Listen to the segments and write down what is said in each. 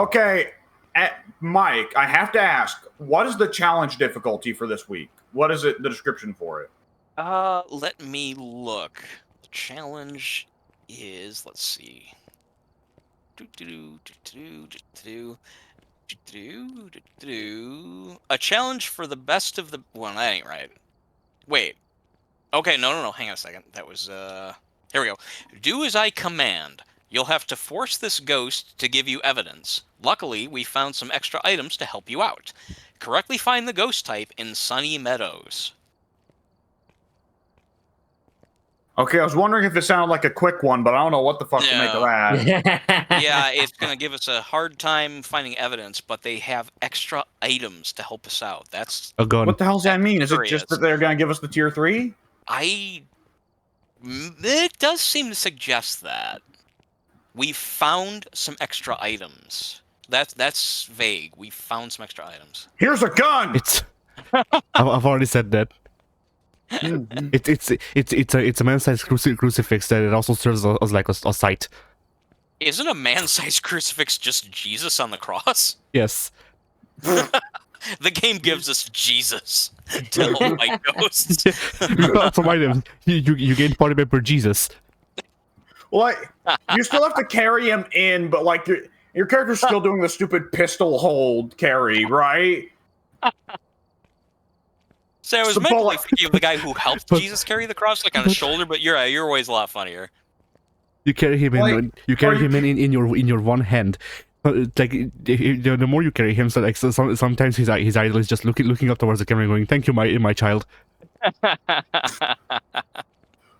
Okay, Mike, I have to ask, what is the challenge difficulty for this week? What is it? The description for it? Let me look. The challenge is, let's see. A challenge for the best of the. Well, that ain't right. Wait. Okay, no. Hang on a second. That was Here we go. Do as I command. You'll have to force this ghost to give you evidence. Luckily, we found some extra items to help you out. Correctly find the ghost type in Sunny Meadows. Okay, I was wondering if it sounded like a quick one, but I don't know what the fuck to make of that. Yeah, it's going to give us a hard time finding evidence, but they have extra items to help us out. That's what the hell does that mean? Is it just that they're going to give us the tier 3? It does seem to suggest that. We found some extra items. That's vague. We found some extra items. Here's a gun. I've already said that. It's a man-sized crucifix that it also serves as like a sight. Isn't a man-sized crucifix just Jesus on the cross? Yes. The game gives us Jesus to help fight ghosts. Some items. You gain party member Jesus. Well, you still have to carry him in, but like your character's still doing the stupid pistol hold carry, right? So I was mentally thinking of the guy who helped Jesus carry the cross, like on his shoulder. But you're right. You're always a lot funnier. You carry him in. You carry him in your one hand. Like the more you carry him, sometimes his idol is just looking up towards the camera, and going, "Thank you, my child."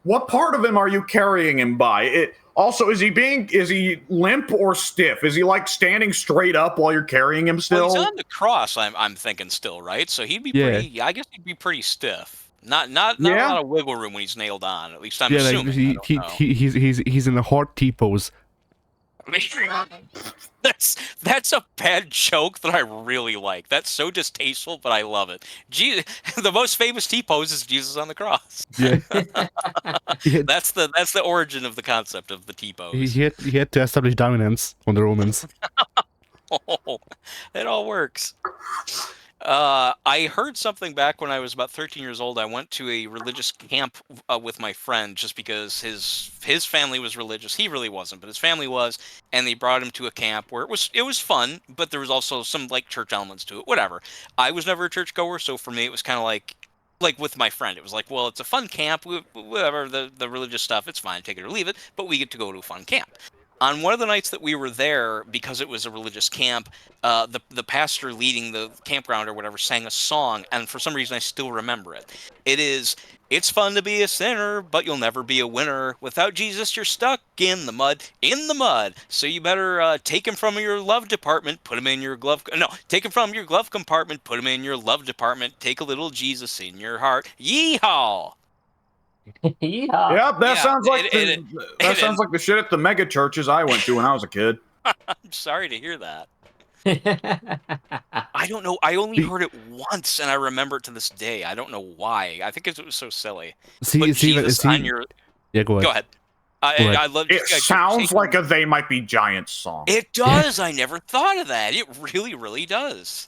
What part of him are you carrying him by? Also, is he limp or stiff? Is he like standing straight up while you're carrying him still? Well, he's on the cross. I'm thinking still, right? So he'd be pretty. I guess he'd be pretty stiff. Not a lot of wiggle room when he's nailed on. At least I'm assuming. Like he's in a hard T pose. That's a bad joke that I really like. That's so distasteful, but I love it. The most famous T-pose is Jesus on the cross. Yeah. That's the origin of the concept of the T-pose. He had to establish dominance on the Romans. Oh, it all works. I heard something back when I was about 13 years old. I went to a religious camp with my friend just because his family was religious. He really wasn't, but his family was, and they brought him to a camp where it was fun, but there was also some like church elements to it. Whatever. I was never a churchgoer, so for me it was kind of like with my friend. It was like, well, it's a fun camp. Whatever the religious stuff, it's fine, take it or leave it. But we get to go to a fun camp. On one of the nights that we were there, because it was a religious camp, the pastor leading the campground or whatever sang a song, and for some reason I still remember it. It's fun to be a sinner, but you'll never be a winner. Without Jesus, you're stuck in the mud. So you better take him from your love department, put him in your glove. No, take him from your glove compartment, put him in your love department. Take a little Jesus in your heart. Yeehaw! Yep, that sounds like the shit at the mega churches I went to when I was a kid. I'm sorry to hear that. I don't know. I only heard it once, and I remember it to this day. I don't know why. I think it was so silly. Yeah, go ahead. Go ahead. I love it. Sounds like a They Might Be Giants song. It does. I never thought of that. It really, really does.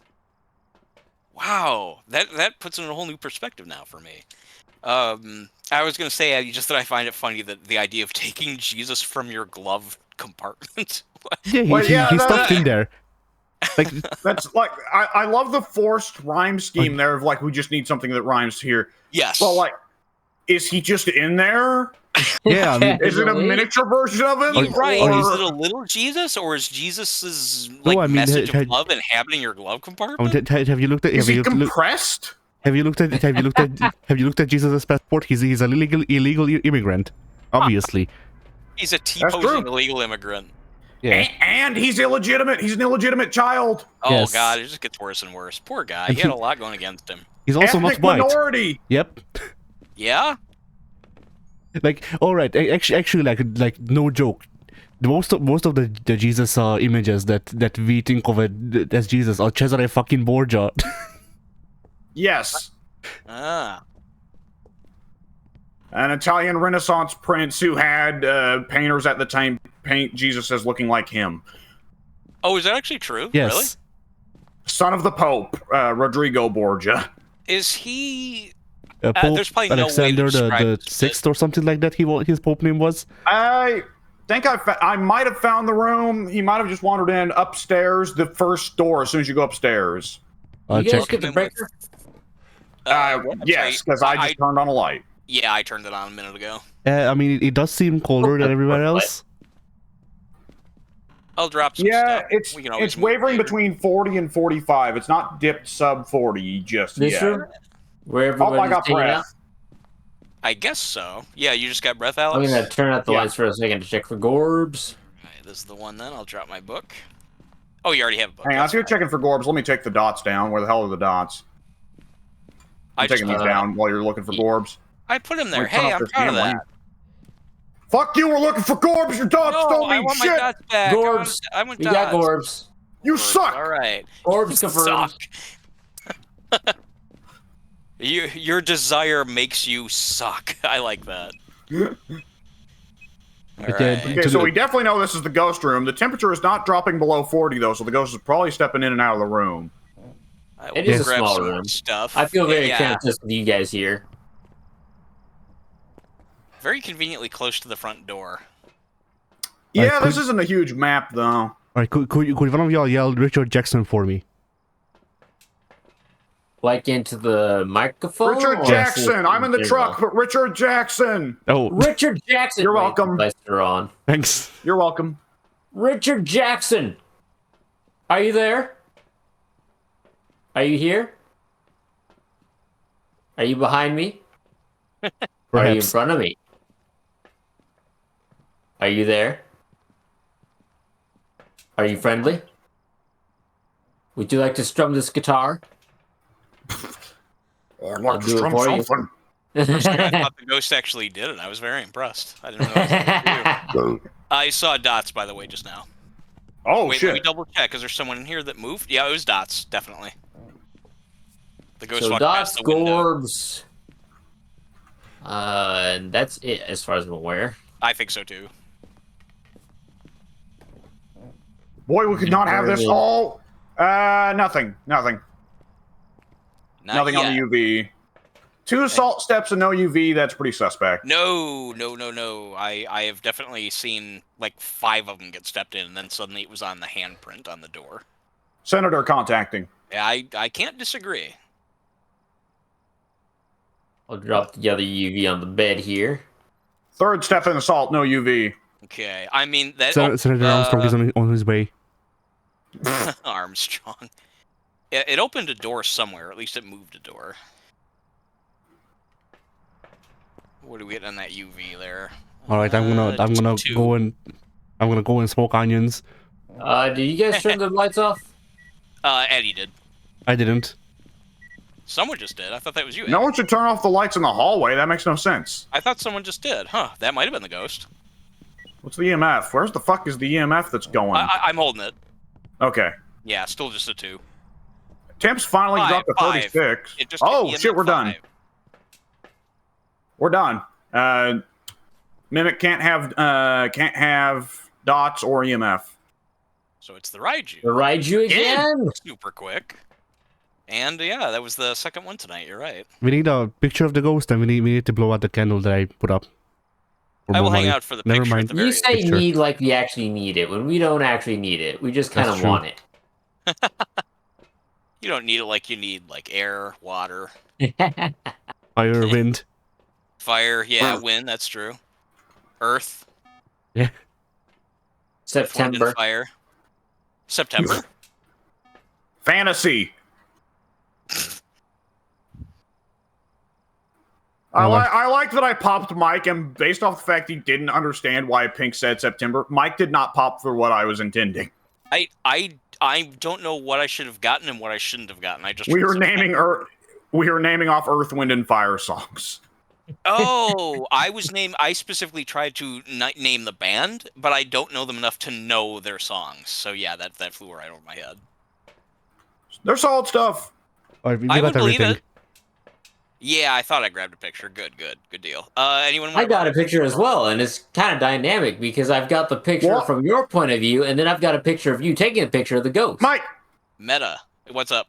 Wow, that puts it in a whole new perspective now for me. I was going to say just that I find it funny that the idea of taking Jesus from your glove compartment. Yeah, he's stuffed in there. Like that's like I love the forced rhyme scheme there of like we just need something that rhymes here. Yes. Well, like, is he just in there? Yeah. Is it a miniature version of him? Right. Is it a little Jesus, or is Jesus's message of love inhabiting your glove compartment? Have you looked at? Is he compressed? Have you looked at Jesus' passport? He's an illegal immigrant, obviously. He's a T-posing illegal immigrant. Yeah. And he's illegitimate. He's an illegitimate child. Oh yes. God, it just gets worse and worse. Poor guy. He had a lot going against him. He's also ethnic not white. Minority. Yep. Yeah. Like, all right. Actually, like no joke. Most of the Jesus images that we think of as Jesus are Cesare fucking Borgia. Yes. Ah. An Italian Renaissance prince who had painters at the time paint Jesus as looking like him. Oh, is that actually true? Yes. Really? Son of the Pope, Rodrigo Borgia. Is he? Pope There's probably Alexander no way to describe the this, but- sixth or something like that. His Pope name was. I think I might have found the room. He might have just wandered in upstairs, the first door. As soon as you go upstairs. You guys Check. get the breaker? Yes, because I just turned on a light. Yeah, I turned it on a minute ago. I mean, it does seem colder than everywhere else. I'll drop some Yeah, stuff. We can always it's move wavering later. between 40 and 45. It's not dipped sub 40 just This yet. room? Where Oh, I everybody's got hanging out? breath. I guess so. Yeah, you just got breath, I'm Alex? gonna turn out the Yeah. lights for a second to check for Gorbs. Alright, this is the one then. I'll drop my book. Oh, you already have a book. Hang on, That's if you're fine. checking for Gorbs, let me take the dots down. Where the hell are the dots? I I'm just taking these down while you're looking for Gorbs. I put him there. Wait, turn Hey, off I'm this proud of camera. that. Fuck you, we're looking for Gorbs! Your dots No, don't I mean want my shit! dots back. Gorbs. I want We got dots. Gorbs. You suck! Alright. Gorbs confirmed. Suck. Your desire makes you suck. I like that. did. Alright. Okay, so we definitely know this is the ghost room. The temperature is not dropping below 40, though, so the ghost is probably stepping in and out of the room. I It will is a grab small some more room. stuff. I feel very Yeah, conscious with you guys here. very conveniently close to the front door. Yeah, could- this isn't a huge map, though. All right, could one of y'all yell Richard Jackson for me? Like into the microphone? Richard or Jackson! I'm in the general? truck, but Richard Jackson! Oh, Richard Jackson! You're Wait, welcome. the lights are on. thanks. You're welcome. Richard Jackson! Are you there? Are you here? Are you behind me? Are you in Perhaps. front of me? Are you there? Are you friendly? Would you like to strum this guitar? I'd I'll do it for you. I thought the ghost actually did it. I was very impressed. I didn't know that was gonna do. I saw dots, by the way, just now. Oh, Wait, let me shit. double check. Is there someone in here that moved? Yeah, it was dots, definitely. The ghost So walked dots, past the window. Gorbs. And that's it as far as I'm aware. I think so too. Boy, we could not have this Terrible. all. Nothing. Not Nothing yet. on the UV. 2 assault steps and no UV, that's pretty suspect. No. I have definitely seen like 5 of them get stepped in, and then suddenly it was on the handprint on the door. Senator contacting. Yeah, I can't disagree. I'll drop the other UV on the bed here. 3rd step in assault, no UV. Okay, I mean that. Senator Armstrong is on his way. Armstrong. It opened a door somewhere. Or at least it moved a door. What do we get on that UV there? All right, I'm gonna 2. go and smoke onions. Did you guys turn the lights off? Eddie did. I didn't. Someone just did. I thought that was you. Eddie. No one should turn off the lights in the hallway. That makes no sense. I thought someone just did. Huh? That might have been the ghost. What's the EMF? Where's the fuck is the EMF that's going? I'm holding it. Okay. Yeah, still just a 2. Temps finally 5, dropped to 5. 36. It just Oh, hit shit, EMF we're done. 5. We're done. Mimic can't have dots or EMF. So it's the Raiju. The Raiju again? Super quick. And yeah, that was the second one tonight. You're right. We need a picture of the ghost, and we need to blow out the candle that I put up. For I will more hang money. out for the Never picture. mind. At the very You say picture. need like we actually need it, when we don't actually need it. We just kind That's of true. want it. You don't need it like you need like air, water, Fire, wind. fire. Yeah, wind. That's true. Earth, wind, September. and fire. September. Fantasy. I like that I popped Mike, and based off the fact he didn't understand why Pink said September, Mike did not pop for what I was intending. I don't know what I should have gotten and what I shouldn't have gotten. I just We were naming off Earth, Wind, and Fire songs. Oh, I specifically tried to name the band, but I don't know them enough to know their songs. So yeah, that flew right over my head. They're solid stuff. All right, we I got would believe everything. it. Yeah, I thought I grabbed a picture. Good deal. Anyone I want to got grab a picture as well, and it's kind of dynamic because I've got the picture What? from your point of view, and then I've got a picture of you taking a picture of the ghost. Mike, Meta? What's up?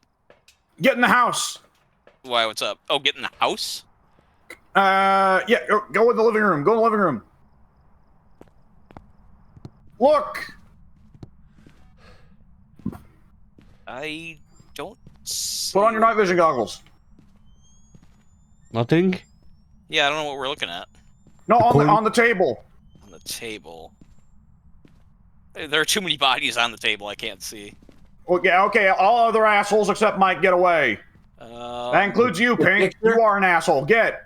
get in the house. Why? What's up? Oh, get in the house. Yeah, go in the living room. Go in the living room. Look. I don't see. Put on your night vision goggles. Nothing. Yeah, I don't know what we're looking at. No, on the table. On the table. There are too many bodies on the table. I can't see. Well, yeah, okay. All other assholes except Mike, get away. That includes you, Pink. You are an asshole. Get.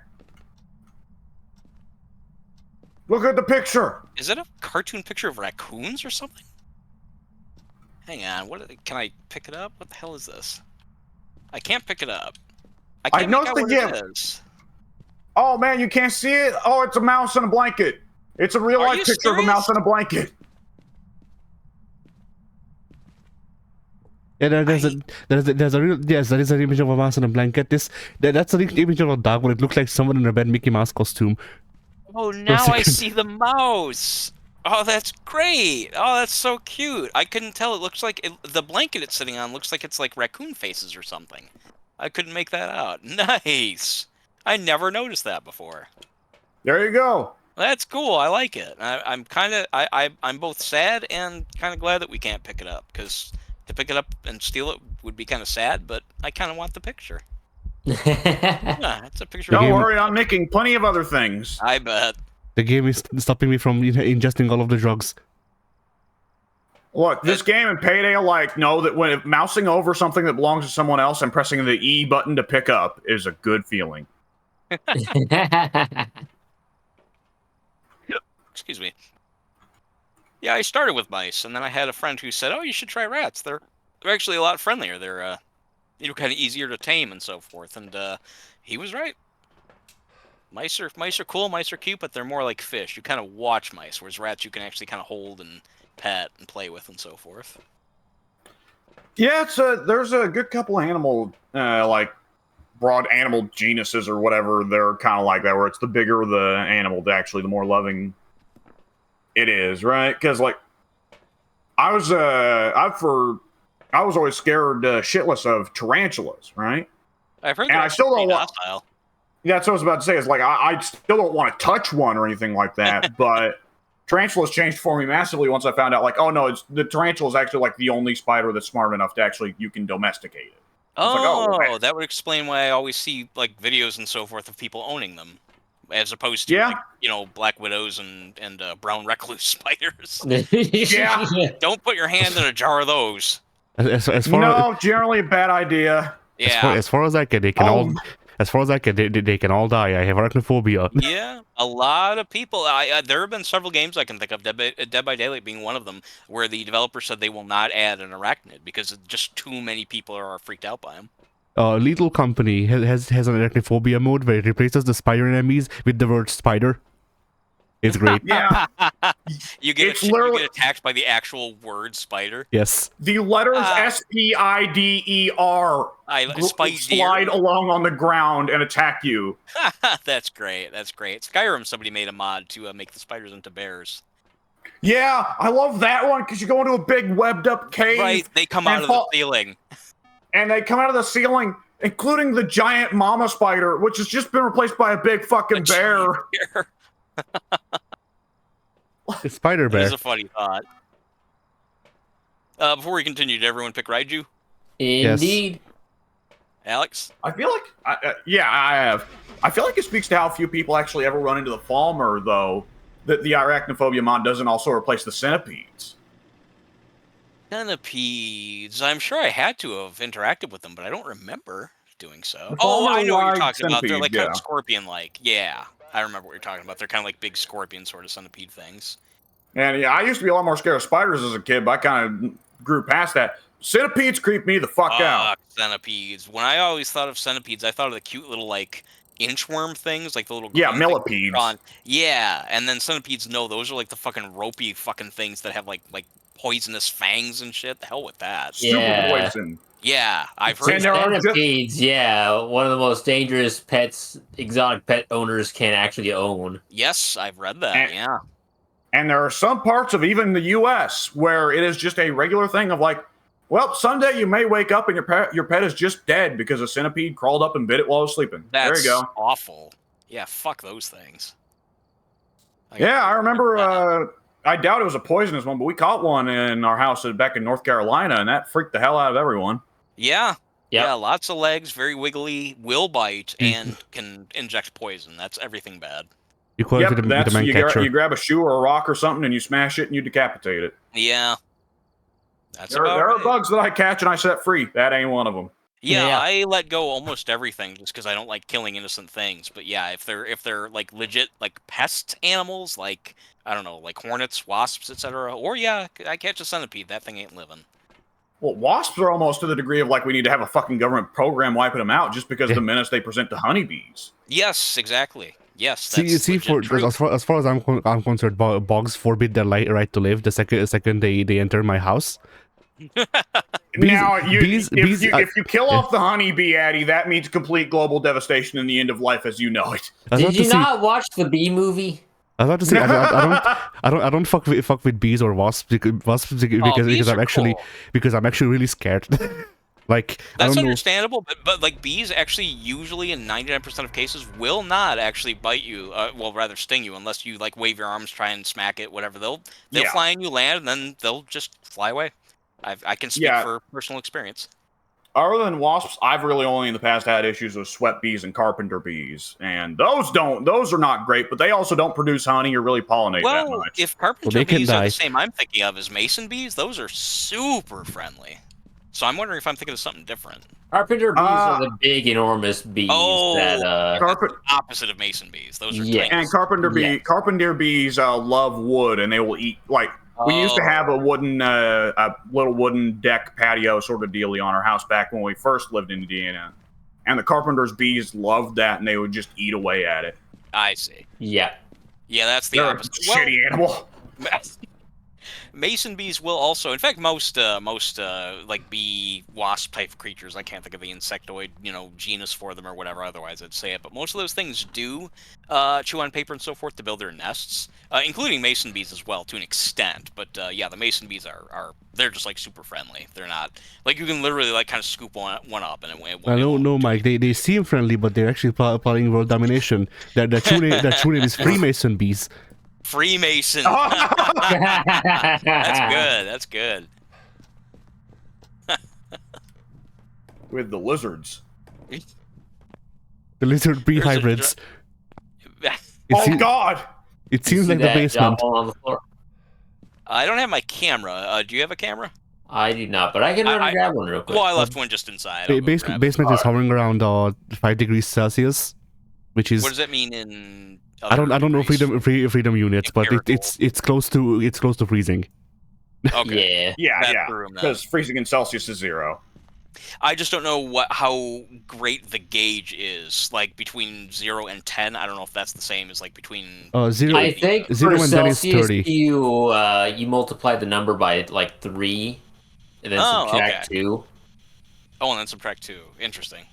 Look at the picture. Is that a cartoon picture of raccoons or something? Hang on. Can I pick it up? What the hell is this? I can't pick it up. I can't make out what it is. Oh man, you can't see it? Oh, it's a mouse in a blanket. It's a real life picture of a mouse in a blanket. Yeah, there's a real, yes, there is an image of a mouse in a blanket. That's an image of a dog, but it looks like someone in a red Mickey Mouse costume. Oh, now I see the mouse. Oh, that's great. Oh, that's so cute. I couldn't tell. It looks like the blanket it's sitting on looks like it's like raccoon faces or something. I couldn't make that out. Nice. I never noticed that before. There you go. That's cool. I like it. I'm both sad and kind of glad that we can't pick it up, because to pick it up and steal it would be kind of sad, but I kind of want the picture. Yeah, it's a picture. Don't worry, I'm making plenty of other things. I bet. The game is stopping me from ingesting all of the drugs. Look, this game and Payday alike know that when mousing over something that belongs to someone else and pressing the E button to pick up is a good feeling. Excuse me. Yeah, I started with mice, and then I had a friend who said, "Oh, you should try rats. They're actually a lot friendlier. They're kind of easier to tame and so forth." And he was right. Mice are cool. Mice are cute, but they're more like fish. You kind of watch mice, whereas rats you can actually kind of hold and pet and play with and so forth. Yeah, there's a good couple of animal like broad animal genuses or whatever. They're kind of like that, where it's the bigger the animal, the more loving it is, right? Because like I was always scared shitless of tarantulas, right? I've heard and that. I still don't want. Hostile. Yeah, that's what I was about to say. Is like I still don't want to touch one or anything like that, but tarantulas changed for me massively once I found out. Like, oh no, the tarantula is actually like the only spider that's smart enough to actually you can domesticate it. Oh, that would explain why I always see like videos and so forth of people owning them, as opposed to like, black widows and brown recluse spiders. Yeah, don't put your hand in a jar of those. Generally a bad idea. Yeah, as far as I can, they can all. As far as I can, they can all die. I have arachnophobia. Yeah, a lot of people. There have been several games I can think of, Dead by Daylight being one of them, where the developer said they will not add an arachnid because just too many people are freaked out by them. Lethal Company has an arachnophobia mode where it replaces the spider enemies with the word spider. It's great. Yeah. You get attacked by the actual word spider. Yes. The letters SPIDER slide along on the ground and attack you. That's great. That's great. Skyrim, somebody made a mod to make the spiders into bears. Yeah, I love that one because you go into a big webbed up cave. Right, they come out of the ceiling. And they come out of the ceiling, including the giant mama spider, which has just been replaced by a big fucking bear. The spider bear. That is a funny thought. Before we continue, did everyone pick Raiju? Indeed. Yes. Alex? I feel like, I have. I feel like it speaks to how few people actually ever run into the Falmer, though, that the arachnophobia mod doesn't also replace the centipedes. Centipedes. I'm sure I had to have interacted with them, but I don't remember doing so. Oh, I know what you're talking about. They're like kind of scorpion-like. Yeah, I remember what you're talking about. They're kind of like big scorpion sort of centipede things. And yeah, I used to be a lot more scared of spiders as a kid, but I kind of grew past that. Centipedes creep me the fuck out. Centipedes. When I always thought of centipedes, I thought of the cute little like inchworm things, like the little millipedes. Yeah, and then centipedes. No, those are like the fucking ropey fucking things that have like poisonous fangs and shit. The hell with that. Super poison. Yeah, I've heard And there are Centipedes, yeah, one of the most dangerous pets exotic pet owners can actually own. Yes, I've read that. Yeah. And there are some parts of even the U.S. where it is just a regular thing of like, well, someday you may wake up and your pet is just dead because a centipede crawled up and bit it while it was sleeping. That's there you go. awful. Yeah, fuck those things. I remember. I doubt it was a poisonous one, but we caught one in our house back in North Carolina, and that freaked the hell out of everyone. Yeah. Yep. Yeah, lots of legs, very wiggly, will bite, and can inject poison. That's everything bad. You call it with a man catcher. You grab a shoe or a rock or something, and you smash it, and you decapitate it. Yeah. There are bugs that I catch and I set free. That ain't one of them. Yeah, I let go almost everything just because I don't like killing innocent things. But yeah, if they're like legit like pest animals, like I don't know, like hornets, wasps, etc. Or yeah, I catch a centipede. That thing ain't living. Well, wasps are almost to the degree of like we need to have a fucking government program wiping them out just because of the menace they present to honeybees. Yes, exactly. Yes. See, as far as I'm concerned, bugs forbid their right to live the second they enter my house. If you kill off the honeybee, Addy, that means complete global devastation and the end of life as you know it. Did you not watch the bee movie? I was about to say I don't fuck with bees or wasps because I'm actually really scared. Like that's understandable, but like bees actually usually in 99% of cases will not actually bite you. Well, rather sting you unless you like wave your arms, try and smack it, whatever. They'll fly and you land, and then they'll just fly away. I can speak for personal experience. Other than wasps, I've really only in the past had issues with sweat bees and carpenter bees, and those are not great, but they also don't produce honey or really pollinate that much. If carpenter bees are the same I'm thinking of as mason bees, those are super friendly. So I'm wondering if I'm thinking of something different. Carpenter bees are the big, enormous bees that opposite of mason bees. Those are tiny. And carpenter bees love wood, and they will eat like. We used to have a little wooden deck patio sort of dealie on our house back when we first lived in Indiana. And the carpenter's bees loved that, and they would just eat away at it. I see. Yeah. Yeah, that's the opposite. Shitty animal. Mason bees will also, in fact, most like bee wasp type creatures. I can't think of the insectoid, genus for them or whatever. Otherwise, I'd say it. But most of those things do chew on paper and so forth to build their nests, including mason bees as well to an extent. But yeah, the mason bees they're just like super friendly. They're not like you can literally like kind of scoop one up and it won't. I don't know, Mike. They seem friendly, but they're actually plotting world domination. Their true name is Freemason bees. Freemason. That's good. With the lizards. The lizard bee hybrids. God! It seems like the basement. On the floor. I don't have my camera. Do you have a camera? I do not, but I can run and grab one real quick. Well, I left one just inside. Basement is hovering around 5 degrees Celsius, which is. What does that mean in? I don't know freedom units, but it's close to freezing. Okay. Yeah. Because freezing in Celsius is 0. I just don't know how great the gauge is, like between 0 and 10. I don't know if that's the same as like between 0. I think 0 and 10 is 30. You multiply the number by like 3, and then subtract 2. Oh, and then subtract 2. Interesting.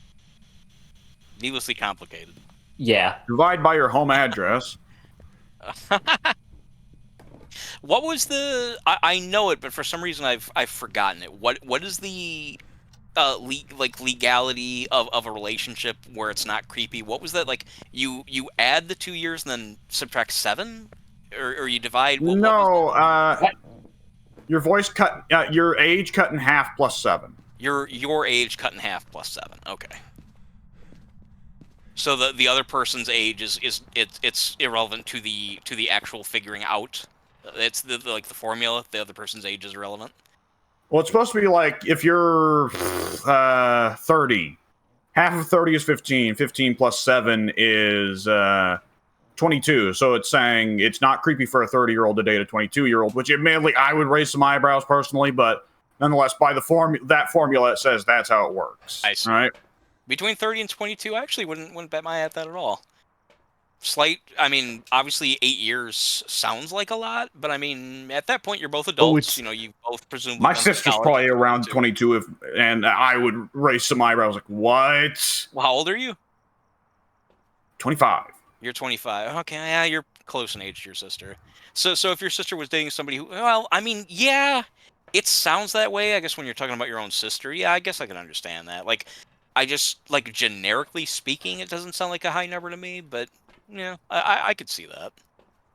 Needlessly complicated. Yeah. Divide by your home address. What was the? I know it, but for some reason I've forgotten it. What is the legality of a relationship where it's not creepy? What was that like? You add the 2 years and then subtract 7, or you divide? Your voice cut. Your age cut in half plus 7. Your age cut in half plus 7. Okay. So the other person's age it's irrelevant to the actual figuring out. It's the formula. The other person's age is irrelevant. Well, it's supposed to be like if you're 30, half of 30 is 15. 15 plus 7 is 22. So it's saying it's not creepy for a 30-year-old to date a 22-year-old, which admittedly I would raise some eyebrows personally, but nonetheless, by that formula, it says that's how it works. I see. All right. Between 30 and 22, I actually wouldn't bet my at that at all. I mean, obviously 8 years sounds like a lot, but I mean, at that point, you're both Oh, adults. it's You know, you both presumably My gone to sister's college probably if you're around 22. 22, and I would raise some eyebrows like, what? Well, how old are you? 25. You're 25. Okay, yeah, you're close in age to your sister. So if your sister was dating somebody who, well, I mean, yeah, it sounds that way. I guess when you're talking about your own sister, yeah, I guess I can understand that. Like, I just like generically speaking, it doesn't sound like a high number to me, but yeah, I could see that.